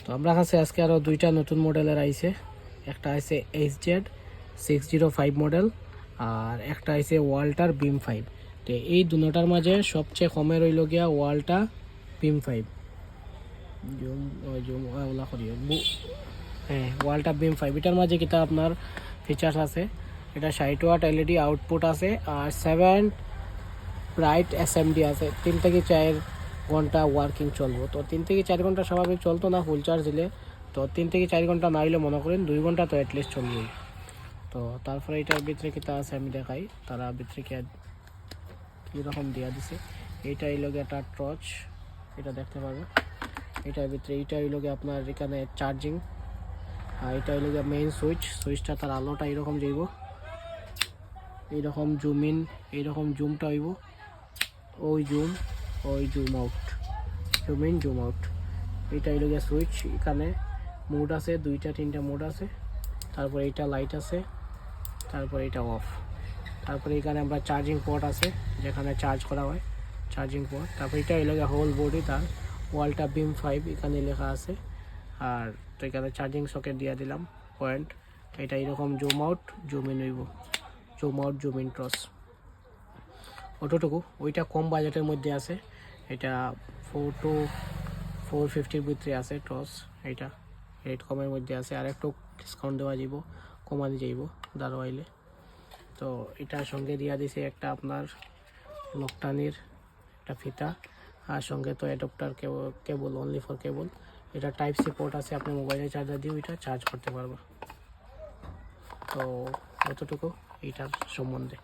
তো আমরা কাছে আজকে আরও দুইটা নতুন মডেলের আইছে। একটা আছে HZ 605 মডেল আর একটা আছে ওয়াল্টার বিম 5। তো এই দুটার মাঝে সবচেয়ে কমে রইল গিয়া ওয়াল্টা বিম 5। জুম জুম ওলা করিও হ্যাঁ, ওয়াল্টা বিম 5 এটার মাঝে কিতা আপনার ফিচার্স আছে। এটা 60 ওয়াট LED আউটপুট আছে আর 7 ব্রাইট SMD আছে। 3 থেকে 4 ঘন্টা ওয়ার্কিং চলবো। তো 3 থেকে 4 ঘন্টা স্বাভাবিক চলতো না ফুল চার্জ দিলে। তো 3 থেকে 4 ঘন্টা না হইলে মনে করেন 2 ঘন্টা তো অ্যাটলিস্ট চলবেই। তো তারপরে এটার ভিতরে কিতা আছে আমি দেখাই। তারা ভিতরে কীরকম দেওয়া দিছে। এইটা এই লগে একটা টর্চ, এটা দেখতে পারবে। এটার ভিতরে এইটা এই লগে আপনার এখানে চার্জিং, আর এটা হইল গিয়ে মেইন সুইচটা তার আলোটা এইরকম যাইব, এইরকম জুম ইন, এইরকম জুমটা হইব, ওই zoom out, zoom in zoom out. এইটা হইল গিয়ে সুইচ। এখানে মোড আছে, 2-3টা মোড আছে। তারপরে এইটা লাইট আছে, তারপরে এটা অফ। তারপরে এখানে আমরা চার্জিং পোর্ট আছে, যেখানে চার্জ করা হয়, চার্জিং পোর্ট। তারপরে এটা হইল গিয়ে হোল বডি তার ওয়াল্টা বিম 5 এখানে লেখা আছে। আর তো এখানে চার্জিং সকেট দিয়ে দিলাম পয়েন্ট। এটা এরকম জুম আউট জুম ইন হইব, zoom out zoom in toss অতটুকু। ওইটা কম বাজেটের মধ্যে আছে, এটা 4 to 450 ভিতরে আছে টস। এইটা রেট কমের মধ্যে আছে, আর একটু ডিসকাউন্ট দেওয়া যাব, কমানো যাইব দাঁড়াইলে। তো এটার সঙ্গে দিয়া দিছে একটা আপনার লকটানির একটা ফিতা, আর সঙ্গে তো অ্যাডাপ্টার কেবল, অনলি ফর কেবল। এটা টাইপ সি পোর্ট আছে, আপনি মোবাইলের চার্জার দিয়ে এটা চার্জ করতে পারবেন। তো অতটুকু এইটার সম্বন্ধে।